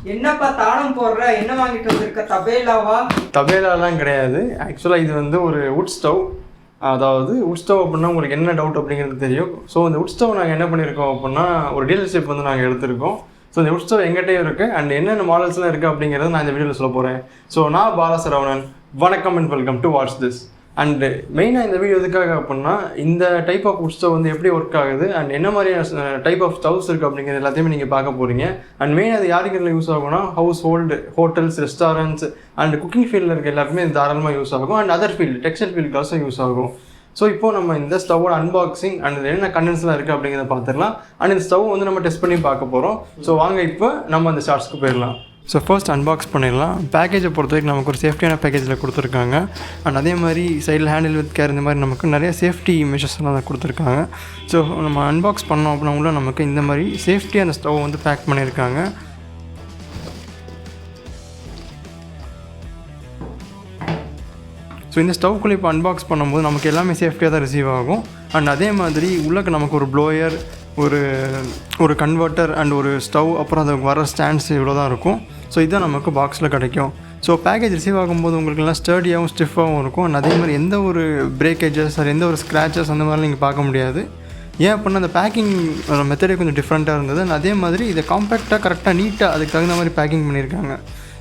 என்னப்பா தாளம் போடுற? என்ன வாங்கிட்டு வந்திருக்க? தபேலாவா? தபேலாலாம் கிடையாது. ஆக்சுவலாக இது வந்து ஒரு வுட் ஸ்டவ். அதாவது வுட் ஸ்டவ் அப்படின்னா உங்களுக்கு என்ன டவுட் அப்படிங்கிறது தெரியும். ஸோ இந்த வுட் ஸ்டவ் நாங்கள் என்ன பண்ணியிருக்கோம் அப்படின்னா ஒரு டீலர்ஷிப் வந்து நாங்கள் எடுத்திருக்கோம். ஸோ இந்த வுட் ஸ்டவ் எங்கிட்டே இருக்குது அண்ட் என்னென்ன மாடல்ஸ்லாம் இருக்குது அப்படிங்கிறத நான் இந்த வீடியோவில் சொல்ல போகிறேன். ஸோ நான் பாலசரவணன், வணக்கம் and welcome to watch this. And மெயினாக இந்த வீடியோ எதுக்காக அப்படின்னா இந்த டைப் ஆஃப் வுட் ஸ்டவ் வந்து எப்படி ஒர்க் ஆகுது அண்ட் என்ன மாதிரியான டைப் ஆஃப் ஸ்டவ்ஸ் இருக்குது அப்படிங்கிறது எல்லாத்தையுமே நீங்கள் பார்க்க போகிறீங்க. அண்ட் மெயினாக அது யாருக்கு யூஸ் ஆகும்னா household, hotels, restaurants and cooking ஃபீல்டில் இருக்க எல்லாருமே இது தாராளமாக யூஸ் ஆகும். அண்ட் அதர் ஃபீல்டு, டெக்ஸ்டைல் ஃபீல்டுக்காக யூஸ் ஆகும். ஸோ இப்போது நம்ம இந்த ஸ்டவோட அன்பாக்சிங் அண்ட் என்ன கண்டென்ட்ஸ்லாம் இருக்குது அப்படிங்கிறத பார்த்துடலாம். அண்ட் இந்த ஸ்டவ் வந்து நம்ம டெஸ்ட் பண்ணி பார்க்க போகிறோம். ஸோ வாங்க இப்போ நம்ம அந்த ஷார்ட்ஸ்க்கு போயிடலாம். ஸோ ஃபர்ஸ்ட் அன்பாக்ஸ் பண்ணிடலாம். பேக்கேஜை பொறுத்த வரைக்கும் நமக்கு ஒரு சேஃப்டியான பேக்கேஜில் கொடுத்துருக்காங்க. அண்ட் அதே மாதிரி சைடில் ஹேண்டில் வித் கேர் இந்த மாதிரி நமக்கு நிறைய சேஃப்டி மெஷர்ஸ்லாம் தான் கொடுத்துருக்காங்க. ஸோ நம்ம அன்பாக்ஸ் பண்ணோம் அப்படின்னா உள்ள நமக்கு இந்த மாதிரி சேஃப்டியாக அந்த ஸ்டவ் வந்து பேக் பண்ணியிருக்காங்க. ஸோ இந்த ஸ்டவ்க்குள்ளே இப்போ அன்பாக்ஸ் பண்ணும்போது நமக்கு எல்லாமே சேஃப்டியாக தான் ரிசீவ் ஆகும். அண்ட் அதே மாதிரி உள்ளக்கு நமக்கு ஒரு ப்ளோயர், ஒரு கன்வெர்ட்டர் அண்ட் ஒரு ஸ்டவ், அப்புறம் அதுக்கு வர ஸ்டாண்ட்ஸ் இவ்வளோ தான் இருக்கும். ஸோ இதுதான் நமக்கு பாக்ஸில் கிடைக்கும். ஸோ பேக்கேஜ் ரிசீவ் ஆகும்போது உங்களுக்கு எல்லாம் ஸ்டர்டியாகவும் ஸ்டிஃபாகவும் இருக்கும். அண்ட் அதே மாதிரி எந்த ஒரு பிரேக்கேஜஸ் அது எந்த ஒரு ஸ்க்ராச்சஸ் அந்த மாதிரிலாம் நீங்கள் பார்க்க முடியாது. ஏன் அப்படின்னா அந்த பேக்கிங் மெத்தடே கொஞ்சம் டிஃப்ரெண்ட்டாக இருந்தது. அண்ட் அதே மாதிரி இதை காம்பேக்டாக கரெக்டாக நீட்டாக அதுக்கு தகுந்த மாதிரி பேக்கிங் பண்ணியிருக்காங்க.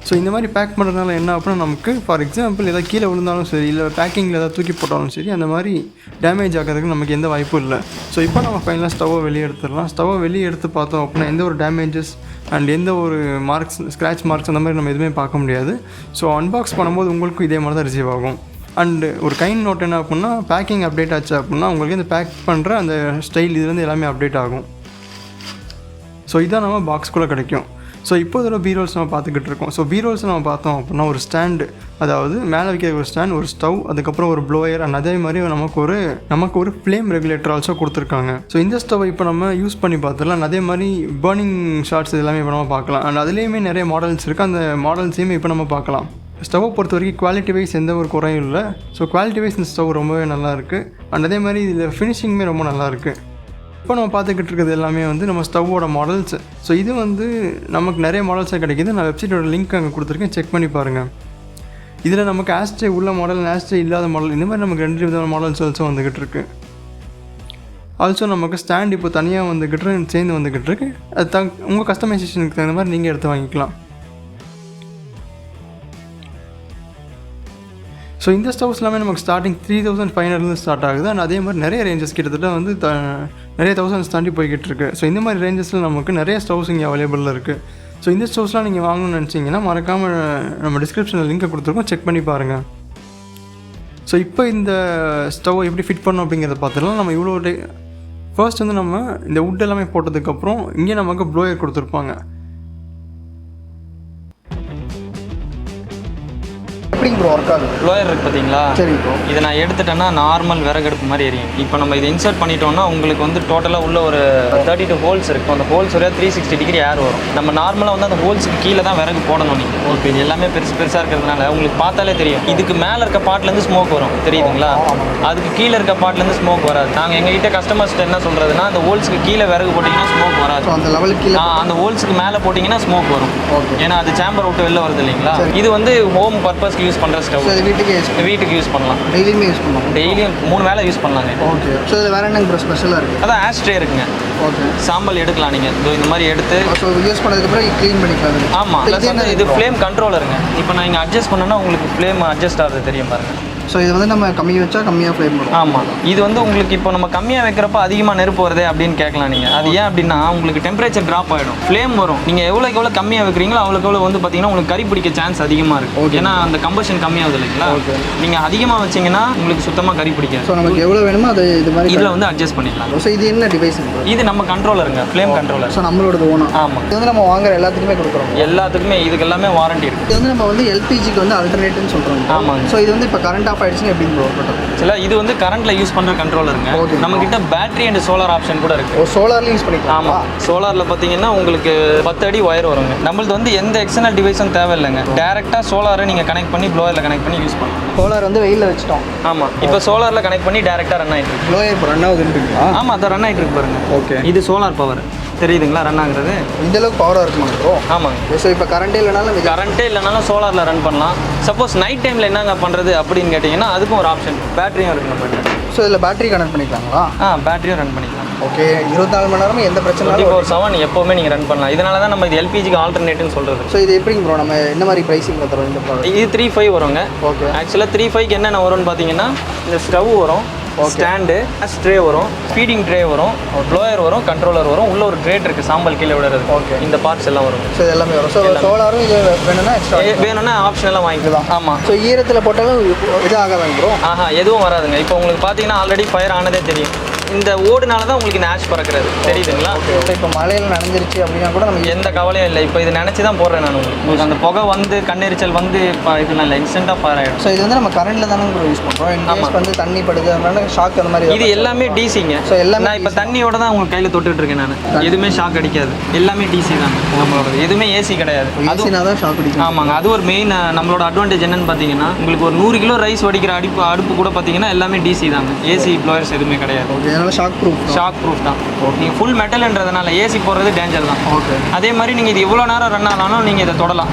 ஸோ இந்த மாதிரி பேக் பண்ணுறதுனால என்ன அப்படின்னா நமக்கு ஃபார் எக்ஸாம்பிள் ஏதாவது கீழே விழுந்தாலும் சரி, இல்லை பேக்கிங்கில் ஏதாவது தூக்கி போட்டாலும் சரி, அந்த மாதிரி டேமேஜ் ஆகிறதுக்கு நமக்கு எந்த வாய்ப்பும் இல்லை. ஸோ இப்போ நம்ம ஃபைனலாக ஸ்டவ்வை வெளியே எடுத்துடலாம். ஸ்டவ்வை வெளியே எடுத்து பார்த்தோம் அப்படின்னா எந்த ஒரு டேமேஜஸ் அண்ட் எந்த ஒரு மார்க்ஸ், ஸ்க்ராட்ச் மார்க்ஸ் அந்த மாதிரி நம்ம எதுவுமே பார்க்க முடியாது. ஸோ அன்பாக்ஸ் பண்ணும்போது உங்களுக்கும் இதே மாதிரி தான் ரிசீவ் ஆகும். அண்டு ஒரு கைண்ட் நோட் என்ன அப்படின்னா பேக்கிங் அப்டேட் ஆச்சு அப்படின்னா உங்களுக்கு இந்த பேக் பண்ணுற அந்த ஸ்டைல் இதுலேருந்து எல்லாமே அப்டேட் ஆகும். ஸோ இதான் நம்ம பாக்ஸ்குள்ளே கிடைக்கும். ஸோ இப்போ இதோட பீரோல்ஸ் நம்ம பார்த்துக்கிட்டு இருக்கோம். ஸோ பீரோல்ஸ் நம்ம பார்த்தோம் அப்படின்னா ஒரு ஸ்டாண்டு, அதாவது மேலே வைக்கிற ஒரு ஸ்டாண்ட், ஒரு ஸ்டவ், அதுக்கப்புறம் ஒரு ப்ளோயர் அண்ட் அதே மாதிரி நமக்கு ஒரு ஃப்ளேம் ரெகுலேட்டர் ஆல்சோ கொடுத்துருக்காங்க. ஸோ இந்த ஸ்டவ்வை இப்போ நம்ம யூஸ் பண்ணி பார்த்துடலாம். அதே மாதிரி பர்னிங் ஷார்ட்ஸ் எல்லாமே இப்போ நம்ம பார்க்கலாம். அண்ட் அதுலேயுமே நிறைய மாடல்ஸ் இருக்குது. அந்த மாடல்ஸையுமே இப்போ நம்ம பார்க்கலாம். ஸ்டவ்வை பொறுத்த வரைக்கும் குவாலிட்டி வைஸ் எந்த ஒரு குறையும் இல்லை. ஸோ குவாலிட்டி வைஸ் இந்த ஸ்டவ் ரொம்பவே நல்லா இருக்குது. அண்ட் அதே மாதிரி இதில் ஃபினிஷிங்குமே ரொம்ப நல்லாயிருக்கு. இப்போ நம்ம பார்த்துக்கிட்டு இருக்கிறது எல்லாமே வந்து நம்ம ஸ்டவ்வோட மாடல்ஸ். ஸோ இது வந்து நமக்கு நிறைய மாடல்ஸாக கிடைக்கிது. நான் வெப்சைட்டோட லிங்க் அங்கே கொடுத்துருக்கேன், செக் பண்ணி பாருங்கள். இதில் நமக்கு ஆஸ்ட்ரே உள்ள மாடல், ஆஸ்ட்ரே இல்லாத மாடல், இந்த மாதிரி நமக்கு 2 விதமான மாடல்ஸ் ஆல்சோ வந்துக்கிட்டு இருக்குது. ஆல்சோ நமக்கு ஸ்டாண்ட் இப்போ தனியாக வந்துக்கிட்டு சேர்ந்து வந்துக்கிட்டு இருக்குது. அது உங்கள் கஸ்டமைசேஷனுக்கு தகுந்த மாதிரி நீங்கள் எடுத்து வாங்கிக்கலாம். ஸோ இந்த ஸ்டவ்ஸ் எல்லாமே நமக்கு ஸ்டார்டிங் 3500 ஸ்டார்ட் ஆகுது. அண்ட் அதே மாதிரி நிறைய ரேஞ்சஸ் கிட்டத்தட்ட வந்து நிறைய தௌசண்ட்ஸ் தாண்டி போய்கிட்டு இருக்குது. ஸோ இந்த மாதிரி ரேஞ்சஸில் நமக்கு நிறைய ஸ்டவ்ஸ் இங்கே அவைலபிளாக இருக்குது. ஸோ இந்த ஸ்டவ்ஸ்லாம் நீங்கள் வாங்கணும்னு நினச்சிங்கன்னா மறக்காமல் நம்ம டிஸ்கிரிப்ஷனில் லிங்கை கொடுத்துருக்கோம், செக் பண்ணி பாருங்கள். ஸோ இப்போ இந்த ஸ்டவ்வை எப்படி ஃபிட் பண்ணோம் அப்படிங்கிறத பார்த்துக்கலாம். நம்ம ஃபர்ஸ்ட் வந்து நம்ம இந்த வுட் எல்லாமே போட்டதுக்கப்புறம் இங்கே நமக்கு ப்ளோயர் கொடுத்துருப்பாங்க. ப்ளோயர் இருக்குது பார்த்தீங்களா? சரி ப்ரோ, இதை நான் எடுத்துட்டேன்னா நார்மல் விறகடுப்பு மாதிரி எரியும். இப்போ நம்ம இதை இன்சர்ட் பண்ணிட்டோம்னா உங்களுக்கு வந்து டோட்டலாக உள்ள ஒரு 32 ஹோல்ஸ் இருக்கும். அந்த ஹோல்ஸ் வரையா 360 டிகிரி ஏர் வரும். நம்ம நார்மலாக வந்து அந்த ஹோல்ஸுக்கு கீழே தான் விறகு போடணும். நீங்கள் இப்போ இது எல்லாமே பெருசாக இருக்கிறதுனால உங்களுக்கு பார்த்தாலே தெரியும். இதுக்கு மேலே இருக்க பாட்டிலேருந்து ஸ்மோக் வரும், தெரியுதுங்களா? அதுக்கு கீழே இருக்க பாட்டிலேருந்து ஸ்மோக் வராது. நாங்கள் எங்ககிட்ட கஸ்டமர்ஸ்ட்டு என்ன சொல்கிறதுனா, அந்த ஹோல்ஸுக்கு கீழே விறகு போட்டிங்கன்னா ஸ்மோக் வராது. அந்த லெவலுக்கு அந்த ஹோல்ஸுக்கு மேலே போட்டிங்கன்னா ஸ்மோக் வரும். ஏன்னா அது சேம்பர் விட்டு வெளில வருது இல்லைங்களா? இது வந்து ஹோம் பர்பஸ்க்கு யூஸ் பண்ணுற ஸ்டவ். வீட்டுக்கு யூஸ் பண்ணலாம். டெய்லியுமே யூஸ் பண்ணலாம். டெய்லியும் 3 வேளை யூஸ் பண்ணலாங்க. ஓகே. ஸோ இது வேறு என்ன ஸ்பெஷலாக இருக்குது? அதான் ஆஸ்ட்ரே இருக்குங்க. ஓகே. சாம்பல் எடுக்கலாம் நீங்கள். இந்த மாதிரி எடுத்து யூஸ் பண்ணதுக்கப்புறம் க்ளீன் பண்ணிக்கலாம். ஆமாம். ப்ளஸ் வந்து இது ஃப்ளேம் கண்ட்ரோலருங்க. இப்போ நான் இங்கே அட்ஜஸ்ட் பண்ணேன்னா உங்களுக்கு ஃப்ளேம் அட்ஜஸ்ட் ஆகுது, தெரியும் பாருங்கள். ஸோ இது வந்து நம்ம கம்மியாக வச்சா கம்மியாக ஃப்ளேம் வரும். ஆமாம். இது வந்து உங்களுக்கு இப்போ நம்ம கம்மியாக வைக்கிறப்ப அதிகமாக நெருப்பு வருதே அப்படின்னு கேட்கலாம் நீங்கள். அது ஏன் அப்படின்னா உங்களுக்கு டெம்பரேச்சர் ட்ராப் ஆகிடும், ஃப்ளேம் வரும். நீங்கள் எவ்வளோ கம்மியாக வைக்கிறீங்களோ அவ்வளோக்கு வந்து பார்த்தீங்கன்னா உங்களுக்கு கறி பிடிக்க சான்ஸ் அதிகமாக இருக்கும். ஏன்னா அந்த கம்பஷன் கம்மியாகுது இல்லைங்களா? நீங்கள் அதிகமாக வச்சிங்கன்னா உங்களுக்கு சுத்தமாக கறி பிடிக்காது. ஸோ நமக்கு எவ்வளோ வேணுமோ அது இது மாதிரி இதில் வந்து அட்ஜஸ்ட் பண்ணிக்கலாம். ஸோ இது என்ன டிவைஸ்? இது நம்ம கண்ட்ரோலருங்க, ஃப்ளேம் கண்ட்ரோலர். ஸோ நம்மளோட ஓனா? ஆமாம். இது வந்து நம்ம வாங்குற எல்லாத்துக்குமே கொடுக்குறோம். எல்லாத்துக்குமே இதுக்கு எல்லாமே வாரண்டி இருக்குது. இது வந்து நம்ம வந்து எல்பிஜிக்கு வந்து அல்டர்னேட்டிவ்னு சொல்கிறோம். ஆமாம். ஸோ இது வந்து இப்போ கரண்ட் ஆஃப் ஆகிடுச்சுன்னா எப்படி ப்ரோ? சில இது வந்து கரண்ட்ல யூஸ் பண்ற கண்ட்ரோலருங்க. நம்ம கிட்ட பேட்டரி அண்ட் சோலார் ஆப்ஷன் கூட இருக்கு. சோலார்ல யூஸ் பண்ணிக்கலாம். ஆமா. சோலார்ல பாத்தீங்கன்னா உங்களுக்கு 10 அடி வயர் வருங்க. நம்மளுக்கு வந்து எந்த எக்ஸ்டர்னல் டிவைஸும் தேவையில்லைங்க. டைரக்டா சோலாரை நீங்க கனெக்ட் பண்ணி ப்ளோயர்ல கனெக்ட் பண்ணி யூஸ் பண்ணலாம். சோலார் வந்து வெயில்ல வச்சிட்டோம். ஆமா. இப்போ சோலார்ல கனெக்ட் பண்ணி டைரக்டா ரன் ஆயிட்டு இருக்கு. ப்ளோயர் ரன் ஆகுதுன்றீங்களா? ஆமா, அது ரன் ஆயிட்டு இருக்கு பாருங்க. ஓகே. இது சோலார் பவர். தெரியுதுங்களா ரன் ஆகுறது? இந்த அளவுக்கு பவராக இருக்குமா ப்ரோ? ஆமாங்க. ஸோ இப்போ கரண்ட்டே இல்லைனாலும் சோலாரில் ரன் பண்ணலாம். சப்போஸ் நைட் டைமில் என்னங்க பண்ணுறது அப்படின்னு கேட்டிங்கன்னா அதுக்கும் ஒரு ஆப்ஷன் பேட்டரியும் இருக்குது நம்மகிட்ட. ஸோ இதில் பேட்டரி கனெக்ட் பண்ணிக்கலாங்களா? பேட்டரியும் ரன் பண்ணிக்கலாம். ஓகே, 24 மணி நேரமும் எந்த பிரச்சனை 24/7 எப்போவுமே நீங்கள் ரன் பண்ணலாம். இதனால தான் நம்ம இது எல்பிஜிக்கு ஆல்டர்னேட்டுன்னு சொல்கிறது. ஸோ இது எப்படிங்க ப்ரோ, நம்ம என்ன மாதிரி ப்ரைஸிங்கில் தரோம் இந்த ப்ராடக்ட்? இது 3.5 வருங்க. ஓகே. ஆக்சுவலாக 3.5க்கு என்னென்ன வரும்னு பார்த்தீங்கன்னா இந்த ஸ்டவ் வரும், ஸ்டாண்டு, ட்ரே வரும், ஃபீடிங் ட்ரே வரும், ப்ளோயர் வரும், கண்ட்ரோலர் வரும், உள்ள ஒரு கிரேட் இருக்குது சாம்பல் கீழே விடுறது. ஓகே. இந்த பார்ட்ஸ் எல்லாம் வரும். ஸோ எல்லாமே வரும். ஸோ சோலாரும் இது வேணும்னா எக்ஸ்ட்ரா வேணும்னா ஆப்ஷனலாக வாங்கிக்கலாம். ஆமாம். ஸோ ஈரத்தில் போட்டாலும் இது ஆகாதாங்க ப்ரோ? எதுவும் வராதுங்க. இப்போ உங்களுக்கு பார்த்தீங்கன்னா ஆல்ரெடி ஃபயர் ஆனதே தெரியும். இந்த ஓடுனால தான் உங்களுக்கு இந்த ஆஷ் பறக்கிறது தெரியுதுங்களா? இப்போ மழையில் நனைஞ்சிருச்சு அப்படின்னா கூட நம்ம எந்த கவலையும் இல்லை. இப்போ இது நினச்சி தான் போடுறேன் நான். உங்களுக்கு அந்த புகை வந்து கண்ணெரிச்சல் வந்து இப்போ இதெல்லாம் இல்லை, இன்ஸ்டன்ட்டாக ஃபயர் ஆகிடும். ஸோ இது வந்து நம்ம கரண்ட்டில் தானே யூஸ் பண்ணுறோம். இன்கேஸ் வந்து தண்ணி படுது அதனால ஷாக் அந்த மாதிரி இது எல்லாமே டிசிங்க. ஸோ எல்லாமே நான் இப்போ தண்ணியோட தான் உங்களுக்கு கையில் தொட்டுட்டு இருக்கேன் நான். எதுவுமே ஷாக் அடிக்காது, எல்லாமே டிசி தான் நம்மளோட. எதுவுமே ஏசி கிடையாது. ஏசினா தான் ஷாக் அடிக்கும். ஆமாங்க. அது ஒரு மெயின் நம்மளோட அட்வான்டேஜ் என்னன்னு பார்த்தீங்கன்னா உங்களுக்கு ஒரு 100 கிலோ ரைஸ் வடிக்கிற அடுப்பு கூட பார்த்தீங்கன்னா எல்லாமே டிசி தாங்க. ஏசி ப்ளோயர்ஸ் எதுவுமே கிடையாது. ஓகே, அதனால ஷாக் ப்ரூஃப் தான். நீங்கள் ஃபுல் மெட்டல்ன்றதுனால ஏசி போடுறது டேஞ்சர் தான். ஓகே. அதே மாதிரி நீங்கள் இது எவ்வளோ நேரம் ரன் ஆனாலும் நீங்கள் இதை தொடலாம்.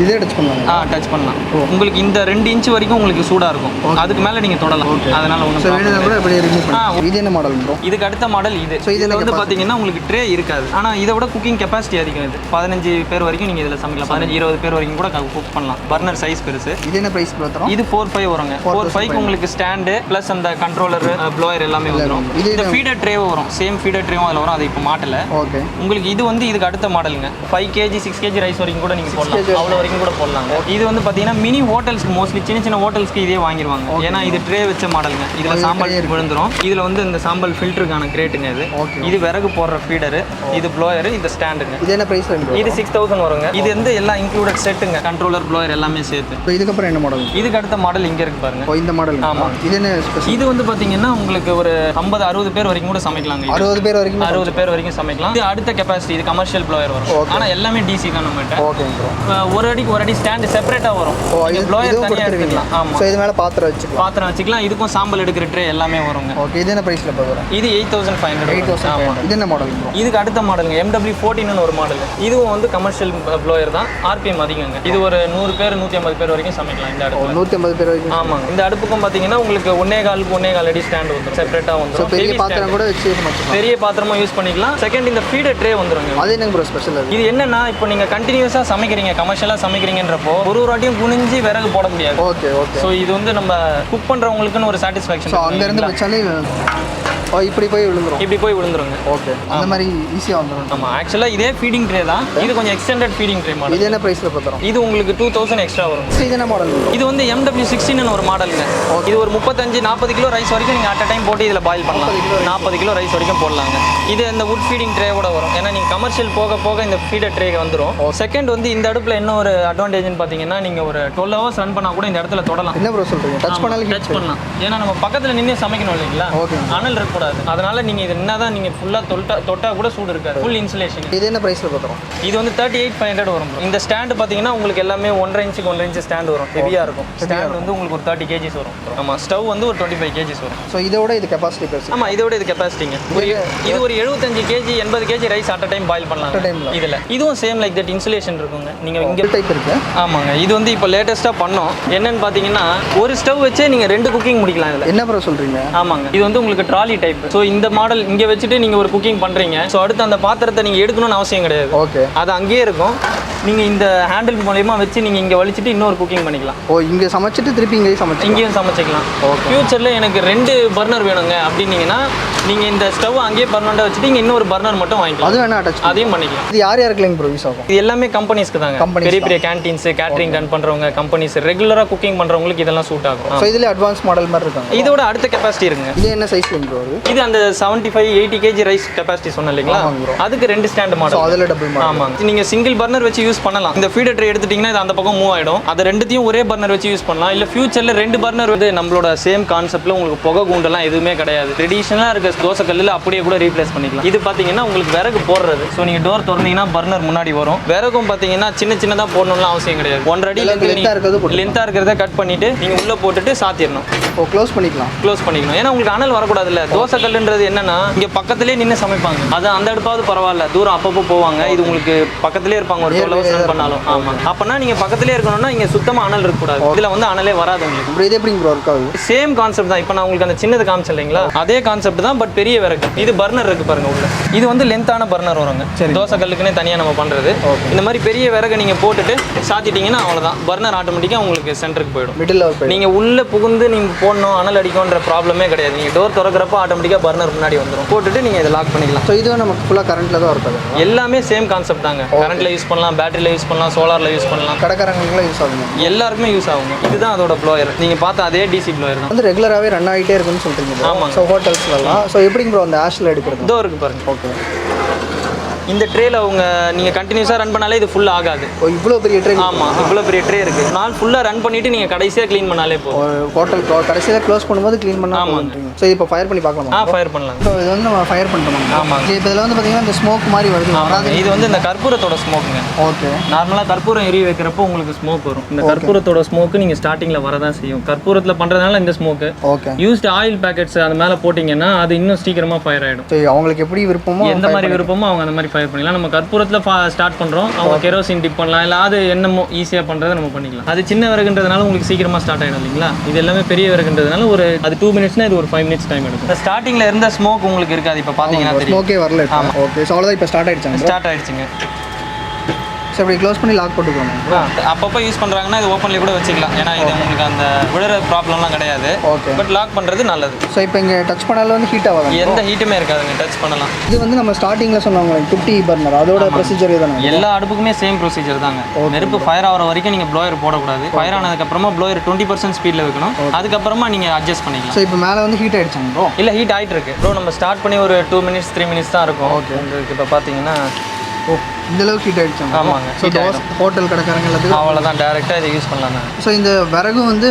இதே டச் பண்ணலாம். டச் பண்ணலாம். உங்களுக்கு இந்த 2 இன்ச் வரைக்கும் உங்களுக்கு சூடாக இருக்கும். அதுக்கு மேலே நீங்கள் தொடலாம். அதனால ஒன்றும் இது என்ன மாடல் ப்ரோ? இதுக்கு அடுத்த மாடல் இது. ஸோ இதில் வந்து பார்த்தீங்கன்னா உங்களுக்கு ட்ரே இருக்காது. ஆனால் இதை விட குக்கிங் கெப்பாசிட்டி அதிகம். இது 15 பேர் வரைக்கும் நீங்கள் இதில் சமைக்கலாம். 15-20 பேர் வரைக்கும் கூட குக் பண்ணலாம். பர்னர் சைஸ் பெருசு. இது என்ன ப்ரைஸ் ப்ரோ? இது 4.5 வருங்க. 4.5க்கு உங்களுக்கு ஸ்டாண்டு ப்ளஸ் அந்த கண்ட்ரோலர் ப்ளோயர் எல்லாமே வந்துடும். இந்த ஃபீடர் ட்ரே வரும். சேம் ஃபீடர் ட்ரேவும் அதில் வரும். அதை இப்போ மாட்டல. ஓகே. உங்களுக்கு இது வந்து இதுக்கு அடுத்த மாடலுங்க. 5 kg 6 kg ரைஸ் வரைக்கும் கூட நீங்கள் போடலாம். அவ்வளோ வரைக்கும் கூட போடலாம். இது வந்து பார்த்தீங்கன்னா மினி ஹோட்டல்ஸ்க்கு மோஸ்ட்லி சின்ன ஹோட்டல்ஸ்க்கு இதே வாங்கிடுவாங்க. ஏன்னா இது ட்ரே வச்ச மாடலுங்க. இதில் சாம்பல் விழுந்துரும். இதில் வந்து இந்த சாம்பல் ஃபில்டருக்கான கிரேட்டுங்க. இது விறகு போடுற ஃபீடரு, இது ப்ளோயர், இந்த ஸ்டாண்டுங்க. இது என்ன ப்ரைஸ்? இது 6000 வருங்க. இது வந்து எல்லாம் இன்க்ளூடட் செட்டுங்க. கண்ட்ரோலர் ப்ளோயர் எல்லாமே சேர்த்து. இதுக்கப்புறம் என்ன மாடல்? இதுக்கு அடுத்த மாடல் இங்கே இருக்கு பாருங்க. இந்த மாடல். ஆமாம். இது என்ன ஸ்பெஷல்? இது வந்து பார்த்தீங்கன்னா உங்களுக்கு ஒரு 50-60 பேர் வரைக்கும் கூட சமைக்கலாங்க. 60 பேர் வரைக்கும் சமைக்கலாம். இது அடுத்த கெப்பாசிட்டி. இது கமர்ஷியல் ப்ளோயர் வரும். ஆனால் எல்லாமே டிசி தான் நம்மகிட்ட. Okay bro. ஒரு அடி ஸ்டாண்டு செப்பரேட்டாக வரும். இது ப்ளோயர் தனியாக எடுத்துக்கலாம். ஆமாம். ஸோ இது மேலே பாத்திரம் வச்சுக்கலாம். இதுக்கும் சாம்பல் எடுக்கிற ட்ரே எல்லாமே வருங்க. ஓகே. இது என்ன ப்ரைஸில் போகிறோம்? இது 8500. ஆமாம். இது என்ன மாடல் ப்ரோ? இதுக்கு அடுத்த மாடலுங்க MW14 ஒரு மாடல். இதுவும் வந்து கமர்ஷியல் ப்ளோயர் தான். RPM அதிகங்க. இது ஒரு 100 பேர் 150 பேர் வரைக்கும் சமைக்கலாம் இந்த அடுப்பு. 150 பேர் வரைக்கும். ஆமாங்க. இந்த அடுப்புக்கும் பார்த்தீங்கன்னா உங்களுக்கு 1.25 அடி ஸ்டாண்ட் வந்துடும். செப்பரேட்டாக வந்துடும். பெரிய பாத்திரம் கூட வச்சு பெரிய பாத்திரமும் யூஸ் பண்ணிக்கலாம். செகண்ட் இந்த ஃபீடர் ட்ரே வந்துருங்க. அது என்ன ப்ரோ ஸ்பெஷல்? இது என்னன்னா இப்போ நீங்கள் கண்டினியூஸாக சமைக்கிறீங்க, கமர்ஷியலாக சமைக்கிறீங்கன்றப்போ ஒரு வாட்டியும் குனிஞ்சு விறகு போட முடியாது. ஓகே. ஸோ இது வந்து நம்ம குக் பண்ணுறவங்களுக்குன்னு ஒரு சாட்டிஸ்ஃபேக்ஷன். ஸோ அங்கேருந்து வச்சாலே இப்படி போய் விழுந்துருங்க. ஓகே. அந்த மாதிரி ஈஸியாக வந்துடும். ஆமாம். ஆக்சுவலாக இதே ஃபீடிங் ட்ரே தான். இது கொஞ்சம் எக்ஸ்டெண்டட் ஃபீடிங் ட்ரே மாடல். இது என்ன ப்ரைஸில் பார்த்துறோம்? இது உங்களுக்கு 2000 எக்ஸ்ட்ரா வரும். இது என்ன மாடல்? இது வந்து MW16 ஒரு மாடலுங்க. இது ஒரு 35-40 கிலோ ரைஸ் வரைக்கும் நீங்கள் அட் டைம் போட்டு இதில் பாயில் பண்ணலாம். 40 கிலோ ரைஸ் வரைக்கும் போடலாங்க. இது இந்த வுட் ஃபீடிங் ட்ரேவோட வரும். ஏன்னா நீங்கள் கமர்ஷியல் போக இந்த ஃபீடர் ட்ரே வந்துடும். செகண்ட் வந்து இந்த அடுப்பில் என்ன ஒரு அட்வான்டேஜ்னு பார்த்தீங்கன்னா நீங்கள் ஒரு 12 hours ரன் பண்ணால் கூட இந்த இடத்துல தொடலாம். என்ன ப்ரோ சொல்கிறீங்க? டச் பண்ணலாம். ஏன்னா நம்ம பக்கத்தில் நின்று சமைக்கணும் இல்லைங்களா? அனல் இருக்கக்கூடாது. அதனால நீங்கள் இது என்னதான் நீங்கள் ஃபுல்லாக தொட்டா கூட சூடு இருக்காது. Full insulation. இது என்ன ப்ரைஸில் பார்த்துறோம்? இது வந்து 38,500 வரும். இந்த ஸ்டாண்டு பார்த்தீங்கன்னா உங்களுக்கு எல்லாமே 1.5 இன்ச்சுக்கு 1.5 இன்ச்சு ஸ்டாண்ட் வரும். ஹெவியாக இருக்கும். ஸ்டாண்ட் வந்து உங்களுக்கு ஒரு 30 kg வரும். ஆமாம். ஸ்டவ் வந்து ஒரு 25 kg வரும். ஸோ இதோட இது கெப்பாசிட்டி பெருசு. ஆமாம். இதோட இது கெப்பாசிட்டிங்க. இது ஒரு 75 kg 80 kg rice at time boil பண்ணலாம் இதில். இதுவும் சேம் லைக் தட் இன்சுலேஷன் இருக்குங்க. நீங்கள் இங்கே டைப் இருக்கு. ஆமாங்க. இது வந்து இப்போ லேட்டஸ்ட்டாக பண்ணோம். என்னன்னு பார்த்தீங்கன்னா ஒரு ஸ்டவ் வச்சே நீங்கள் 2 குக்கிங் முடிக்கலாம் இதில். என்ன ப்ரோ சொல்கிறீங்க? ஆமாங்க. இது வந்து உங்களுக்கு ட்ராலி டைப். ஸோ இந்த மாடல் இங்கே வச்சுட்டு நீங்கள் ஒரு குக்கிங் பண்ணுறீங்க. ஸோ அடுத்து அந்த பாத்திரத்தை நீங்கள் எடுக்கணும்னு அவசியம் கிடையாது. ஓகே. அது அங்கேயே இருக்கும். நீங்கள் இந்த ஹேண்டில் மூலயமா வச்சு நீங்கள் இங்கே வலிச்சுட்டு இன்னொரு குக்கிங் பண்ணிக்கலாம். இங்கே சமைச்சிட்டு திருப்பி இங்கேயும் சமைச்சிக்கலாம். ஃபியூச்சரில் எனக்கு 2 பர்னர் வேணுங்க அப்படின்னீங்கன்னா நீங்கள் இந்த ஸ்டவ் அங்கேயே பர்மனெண்டாக வச்சுட்டு இங்கே இன்னொரு பர்னர் மட்டும் வாங்கிக்கலாம். அது வேணா அட்டாச் அதையும் பண்ணிக்கலாம். இது யாருக்கெல்லாம் ப்ரோ யூஸ் ஆகும்? இது எல்லாமே கம்பெனிஸ்க்கு தாங்க. பெரிய கேன்டீன்ஸ், கேட்டரிங் ரன் பண்ணுறவங்க, கம்பெனிஸ் ரெகுலராக குக்கிங் பண்ணுறவங்களுக்கு இதெல்லாம் சூட் ஆகும். ஸோ இதில் அட்வான்ஸ் மாடல் மாதிரி இருக்காங்க. இதோட அடுத்த கெப்பாசிட்டி இருக்குங்க. இது என்ன சைஸ் ப்ரோ? இது அந்த 75-80 kg ரைஸ் கெப்பாசிட்டி சொன்னேன் இல்லைங்களா? அதுக்கு 2 ஸ்டாண்ட் மாடல். அதில் டபுள் மாடல். ஆமாங்க. நீங்கள் சிங்கிள் பர்னர் வச்சு யூஸ் யூஸ் பண்ணலாம். இந்த ஃபீடர் ட்ரே எடுத்துட்டிங்கன்னா இது அந்த பக்கம் மூவ் ஆகிடும். அது ரெண்டுத்தையும் ஒரே பர்னர் வச்சு யூஸ் பண்ணலாம். இல்லை ஃபியூச்சரில் 2 பர்னர் வந்து நம்மளோட சேம் கான்செப்ட்டில் உங்களுக்கு புகை கூண்டெல்லாம் எதுவுமே கிடையாது. ட்ரெடிஷனலாக இருக்க தோசை கல்லில் அப்படியே கூட ரீப்ளேஸ் பண்ணிக்கலாம். இது பார்த்தீங்கன்னா உங்களுக்கு விறகு போடுறது. ஸோ நீங்கள் டோர் திறந்தீங்கன்னா பர்னர் முன்னாடி வரும். விறகும் பார்த்தீங்கன்னா சின்னதாக போடணும்லாம் அவசியம் கிடையாது. 1 அடி லென்த்தாக இருக்கிறத கட் பண்ணிவிட்டு நீங்கள் உள்ளே போட்டுட்டு சாத்திடணும். க்ளோஸ் பண்ணிக்கணும். ஏன்னா உங்களுக்கு அனல் வரக்கூடாதுல்ல. தோசை கல்லுன்றது என்னன்னா இங்கே பக்கத்துலேயே நின்று சமைப்பாங்க. அது அந்த அடுப்பாவது பரவாயில்ல, தூரம் அப்பப்போ போவாங்க. இது உங்களுக்கு பக்கத்துலேயே இருப்பாங்க. ஒரு 12 hours ரன் பண்ணாலும். ஆமாம், அப்போனா நீங்கள் பக்கத்துலேயே இருக்கணும்னா இங்கே சுத்தமாக அனல் இருக்கக்கூடாது. இதில் வந்து அனலே வராது உங்களுக்கு. இது எப்படி ஒர்க் ஆகுது? சேம் கான்செப்ட் தான். இப்போ நான் உங்களுக்கு அந்த சின்னது காமிச்சேன் இல்லைங்களா, அதே கான்செப்ட் தான். பட் பெரிய விறகு. இது பர்னர் இருக்கு பாருங்க உள்ள. இது வந்து லென்த்தான பர்னர் வருங்க. தோசை கல்லுக்குன்னே தனியாக நம்ம பண்ணுறது. இந்த மாதிரி பெரிய விறகு நீங்கள் போட்டுட்டு சாத்திட்டீங்கன்னா அவ்வளோதான். பர்னர் ஆட்டோமேட்டிக்காக உங்களுக்கு சென்டருக்கு போயிடும். மிடில் நீங்கள் உள்ளே புகுந்து நீங்கள் போடணும் அனல் அடிக்கும்ன்ற ப்ராப்ளமே கிடையாது. நீங்கள் டோர் திறக்கிறப்ப ஆட்டோமேட்டிக்காக பர்னர் முன்னாடி வந்துடும். போட்டுட்டு நீங்கள் இதை லாக் பண்ணிக்கலாம். ஸோ இதுவும் நமக்கு ஃபுல்லாக கரண்ட்டில் தான் ஒர்க் ஆகும். எல்லாமே சேம் கான்செப்ட் தாங்க. கரண்ட்டில் யூஸ் பண்ணலாம், பேட்டரியில் யூஸ் பண்ணலாம், சோலாரில் யூஸ் பண்ணலாம். கடைக்காரங்களுக்குலாம் யூஸ் ஆகும். எல்லாருக்குமே யூஸ் ஆகும். இதுதான் அதோட ப்ளோயர். நீங்கள் பார்த்தா அதே டிசி ப்ளோயர் தான். வந்து ரெகுலராகவே ரன் ஆகிட்டே இருக்குன்னு சொல்கிறீங்க. ஆமாம். ஸோ ஹோட்டல்ஸ்லாம் ஸோ எப்படிங்க ப்ரோ அந்த ஆஷில் எடுக்கிறது? இதோ இருக்குது பாருங்க. ஓகே. இந்த ட்ரேல நீங்கள் கண்டினியூஸாக ரன் பண்ணாலே இது ஃபுல் ஆகாது. இவ்வளோ பெரிய ட்ரே? ஆமாம், இவ்வளோ பெரிய ட்ரே இருக்குது. நாள் ஃபுல்லாக ரன் பண்ணிவிட்டு நீங்கள் கடைசியாக க்ளீன் பண்ணாலே போதும். ஹோட்டல் கடைசியாக க்ளோஸ் பண்ணும்போது க்ளீன் பண்ணால். ஆமாம். ஸோ இப்போ ஃபயர் பண்ணி பார்க்கலாமா? ஃபயர் பண்ணலாம். ஸோ இது வந்து நம்ம ஃபயர் பண்ணுறோம். ஆமாம். இப்போ இதில் வந்து பார்த்தீங்கன்னா இந்த ஸ்மோக் மாதிரி வருது. இது வந்து இந்த கற்பூரத்தோட ஸ்மோக்குங்க. ஓகே. நார்மலாக கற்பூரம் எரிய வைக்கிறப்போ உங்களுக்கு ஸ்மோக் வரும். இந்த கற்பூரத்தோட ஸ்மோக்கு நீங்கள் ஸ்டார்டிங்கில் வரதான் செய்யும். கற்பூரத்தில் பண்ணுறதுனால இந்த smoke. Okay. Used oil packets அந்த மேலே போட்டிங்கன்னா அது இன்னும் சீக்கிரமாக ஃபயர் ஆகிடும். ஸோ அவங்களுக்கு எப்படி விருப்பமோ, எந்த மாதிரி விருப்பமோ அவங்க அந்த மாதிரி ஃபயர் பண்ணிக்கலாம். நம்ம கற்பூரத்தில் ஸ்டார்ட் பண்ணுறோம், அவங்க கெரோசின் டிப் பண்ணலாம். இல்லை அது என்னமோ ஈஸியாக பண்ணுறதை நம்ம பண்ணிக்கலாம். அது சின்ன விறகுன்றதுனால உங்களுக்கு சீக்கிரமாக ஸ்டார்ட் ஆகிடும் இல்லைங்களா. இது எல்லாமே பெரிய விறகுன்றதுனால அது 2 minutesனா இது ஒரு 5 minutes டைம் எடுக்கும். ஸ்டார்டிங்கில் இருந்த ஸ்மோக் உங்களுக்கு இருக்காது. இப்போ பார்த்தீங்கன்னா ஸ்மோக்கே வரல. ஆமாம். ஓகே. ஸோ அவ்வளோதான். இப்போ ஸ்டார்ட் ஆகிடுச்சுங்க. ஸோ அப்படி க்ளோஸ் பண்ணி லாக் போட்டுக்கோங்க. அப்பப்போ யூஸ் பண்ணுறாங்கன்னா இது ஓப்பன்லேயே கூட வச்சுக்கலாம். ஏன்னா இது உங்களுக்கு அந்த விழுற ப்ராப்ளம்லாம் கிடையாது. ஓகே. பட் லாக் பண்ணுறது நல்லது. ஸோ இப்போ இங்கே டச் பண்ணாலும் வந்து ஹீட் ஆகாது. எந்த ஹீட்டுமே இருக்காதுங்க. டச் பண்ணலாம். இது வந்து நம்ம ஸ்டார்டிங்கில் சொன்னாங்க 50 பர்னர், அதோட ப்ரொசீஜர் தானே? எல்லா அடுப்புக்குமே சேம் ப்ரொசீஜர் தாங்க. நெருப்பு ஃபயர் ஆகிற வரைக்கும் நீங்கள் ப்ளோயர் போடக்கூடாது. ஃபயர் ஆனதுக்கப்புறமா ப்ளோயர் 20% ஸ்பீடில் வைக்கணும். அதுக்கப்புறமா நீங்கள் அட்ஜஸ்ட் பண்ணிக்கலாம். ஸோ இப்போ மேலே வந்து ஹீட் ஆகிடுச்சாங்க ப்ரோ? இல்லை, ஹீட் ஆகிட்டு இருக்கு ப்ரோ. நம்ம ஸ்டார்ட் பண்ணி ஒரு 2 minutes 3 minutes தான் இருக்கும். ஓகே. உங்களுக்கு இப்போ பார்த்தீங்கன்னா இந்த அளவுக்கு ஹீட் ஆகிடுச்சு. ஆமாங்க. ஸோ ஹோட்டல் கடைக்காரங்க எல்லாத்துக்கும் அவ்வளோதான் டேரெக்டாக இதை யூஸ் பண்ணலாம். ஸோ இந்த விறகு வந்து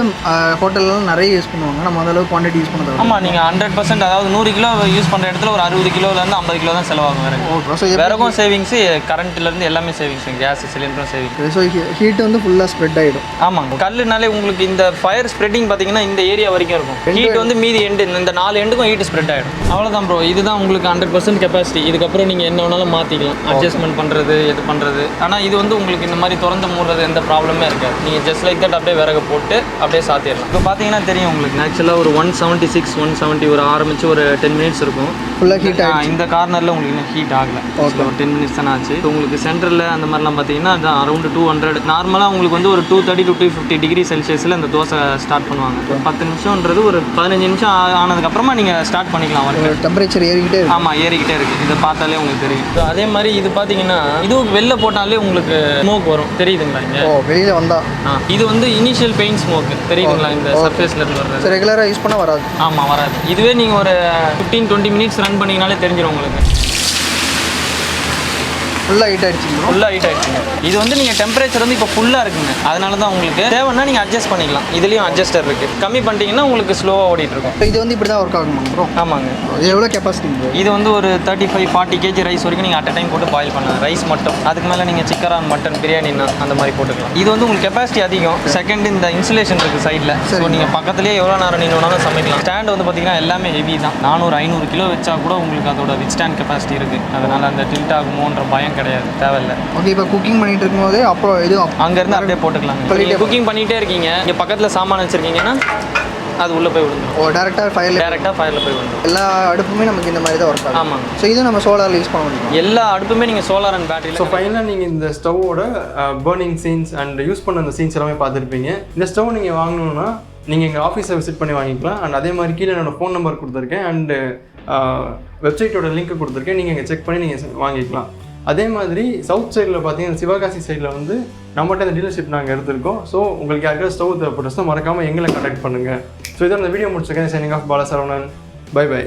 ஹோட்டல்லாம் நிறைய யூஸ் பண்ணுவாங்க. நம்ம அந்த அளவுக்கு குவான்டிட்டி யூஸ் பண்ணுறது. ஆமாம், நீங்கள் 100% அதாவது 100 கிலோ யூஸ் பண்ணுற இடத்துல ஒரு 60 கிலோலேருந்து 50 கிலோ தான் செலவாகும் விறகு. ஓகே. ஸோ விறகும் சேவிங்ஸு, கரண்ட்லேருந்து எல்லாமே சேவிங்ஸ், கேஸ் சிலிண்டரும் சேவிங்ஸ். ஸோ ஹீட் வந்து ஃபுல்லாக ஸ்ப்ரெட் ஆகிடும். ஆமாங்க. கல்லுனாலே உங்களுக்கு இந்த ஃபயர் ஸ்ப்ரெட்டிங் பார்த்தீங்கன்னா இந்த ஏரியா வரைக்கும் இருக்கும். ஹீட் வந்து மீதி எண்டு இந்த 4 எண்டுக்கும் ஹீட் ஸ்ப்ரெட் ஆகிடும். அவ்வளோதான் ப்ரோ. இதுதான் உங்களுக்கு 100% கெப்பாசிட்டி. இதுக்கப்புறம் நீங்கள் என்ன வேணாலும் மாற்றிக்கலாம், அட்ஜஸ்ட்மெண்ட் பண்ணுறது, எது பண்ணுறது. ஆனால் இது வந்து உங்களுக்கு இந்த மாதிரி திறந்து மூடுறது எந்த ப்ராப்ளமே இருக்காது. நீங்கள் ஜஸ்ட் லைக் தட் அப்படியே விறகு போட்டு அப்படியே சாத்திடலாம். இப்போ பார்த்தீங்கன்னா தெரியும் உங்களுக்கு ஆக்சுவலாக ஒரு 176 170 ஒரு ஆரம்பிச்சு ஒரு 10 minutes இருக்கும். ஃபுல்லாக ஹீட் ஆகும். இந்த கார்னரில் உங்களுக்கு இன்னும் ஹீட் ஆகலை. ஓகே. ஒரு 10 minutes தானே ஆச்சு. உங்களுக்கு சென்டரில் அந்த மாதிரிலாம் பார்த்தீங்கன்னா அது அரௌண்ட் 200. நார்மலாக உங்களுக்கு வந்து ஒரு 230 to 250 டிகிரி செல்சியஸில் இந்த தோசை ஸ்டார்ட் பண்ணுவாங்க. ஒரு 10 நிமிஷம்ன்றது ஒரு 15 நிமிஷம் ஆனதுக்கப்புறமா நீங்கள் ஸ்டார்ட் பண்ணிக்கலாம். டெம்பரேச்சர் ஏறிக்கிட்டே. ஆமாம், ஏறிக்கிட்டே இருக்குது. இதை பார்த்தாலே உங்களுக்கு தெரியும். ஸோ அதே மாதிரி இது பார்த்தீங்கன்னா இதுவும் வெளில போட்டாலே உங்களுக்கு ஸ்மோக் வரும். தெரியுதுங்களா? இங்கே வெளியில் வந்தால் இது வந்து இனிஷியல் பெயின் ஸ்மோக் தெரியுதுங்களா? இந்த சர்ஃபேஸ்ல இருந்து வர்றது. ரெகுலராக யூஸ் பண்ணால் வராது. ஆமாம், வராது. இதுவே நீங்கள் ஒரு 15-20 minutes ரன் பண்ணிங்கனாலே தெரிஞ்சிடும் உங்களுக்கு. ஃபுல்லாக ஹீட் ஆகிடுச்சிங்க. இது வந்து நீங்கள் டெம்பரேச்சர் வந்து இப்போ ஃபுல்லாக இருக்குங்க. அதனால தான் உங்களுக்கு தேவைன்னா நீங்கள் அட்ஜஸ்ட் பண்ணிக்கலாம். இதுலேயும் அட்ஜஸ்டர் இருக்குது. கம்மி பண்ணிட்டீங்கன்னா உங்களுக்கு ஸ்லோவாக ஓடிட்டு இருக்கும். இது வந்து இப்படி தான் ஒர்க் ஆகுமா ப்ரோ? ஆமாங்க. இது எவ்வளோ கெப்பாசிட்டி? இது வந்து ஒரு 35-40 kg ரைஸ் வரைக்கும் நீங்கள் அட் டைம் போட்டு பாயில் பண்ணலாம். ரைஸ் மட்டும். அதுக்கு மேலே நீங்கள் சிக்கன், மட்டன், பிரியாணின்னா அந்த மாதிரி போட்டுக்கலாம். இது வந்து உங்களுக்கு கெப்பாசிட்டி அதிகம். செகண்ட் இந்த இன்சுலேஷன் இருக்குது சைடில். ஸோ நீங்கள் பக்கத்துலேயே எவ்வளோ நேரம் நீங்கள் வேணாலும் சமைக்கலாம். ஸ்டாண்ட் வந்து பார்த்தீங்கன்னா எல்லாமே ஹெவி தான். 400-500 கிலோ வச்சா கூட உங்களுக்கு அதோட வித் ஸ்டாண்ட் கெப்பாசிட்டி இருக்குது. அதனால் அந்த டில்ட் ஆகுமோன்ற பயம் கிடையாது, தேவையில்லை. ஓகே. இப்போ குக்கிங் பண்ணிட்டு இருக்கும்போது அப்புறம் இது அங்கேருந்து அப்படியே போட்டுக்கலாம். இப்போ நீங்கள் குக்கிங் பண்ணிகிட்டே இருக்கீங்க, இங்கே பக்கத்தில் சாமான் வச்சுருக்கீங்கன்னா அது உள்ளே போய் விழுந்துடும். டேரெக்டாக ஃபயரில் போய் விழுந்துடும். எல்லா அடுப்புமே நமக்கு இந்த மாதிரி தான் ஒர்க் ஆகும். ஆமாங்க. ஸோ இது நம்ம சோலாரில் யூஸ் பண்ண முடியும். எல்லா அடுப்புமே நீங்கள் சோலார் அண்ட் பேட்டரி. ஸோ ஃபைனலாக நீங்கள் இந்த ஸ்டவ்வோட பர்னிங் சீன்ஸ் அண்ட் யூஸ் பண்ண அந்த சீன்ஸ் எல்லாமே பார்த்துருப்பீங்க. இந்த ஸ்டவ் நீங்கள் வாங்கணுன்னா நீங்கள் எங்கள் ஆஃபீஸை விசிட் பண்ணி வாங்கிக்கலாம். அண்ட் அதே மாதிரி கீழே என்னோடய ஃபோன் நம்பர் கொடுத்துருக்கேன் அண்டு வெப்சைட்டோட லிங்க் கொடுத்துருக்கேன். நீங்கள் இங்கே செக் பண்ணி நீங்கள் வாங்கிக்கலாம். அதே மாதிரி சவுத் சைடில் பார்த்தீங்கன்னா சிவகாசி சைடில் வந்து நம்மகிட்ட இந்த டீலர்ஷிப் நாங்கள் எடுத்திருக்கோம். ஸோ உங்களுக்கு யாருக்காவது ஸ்டவ் தேவைப்பட்டுச்சுன்னா மறக்காமல் எங்களை கான்டாக்ட் பண்ணுங்கள். ஸோ இதோட இந்த வீடியோ முடிச்சிருக்கேன். Signing off Balasaravanan. Bye by.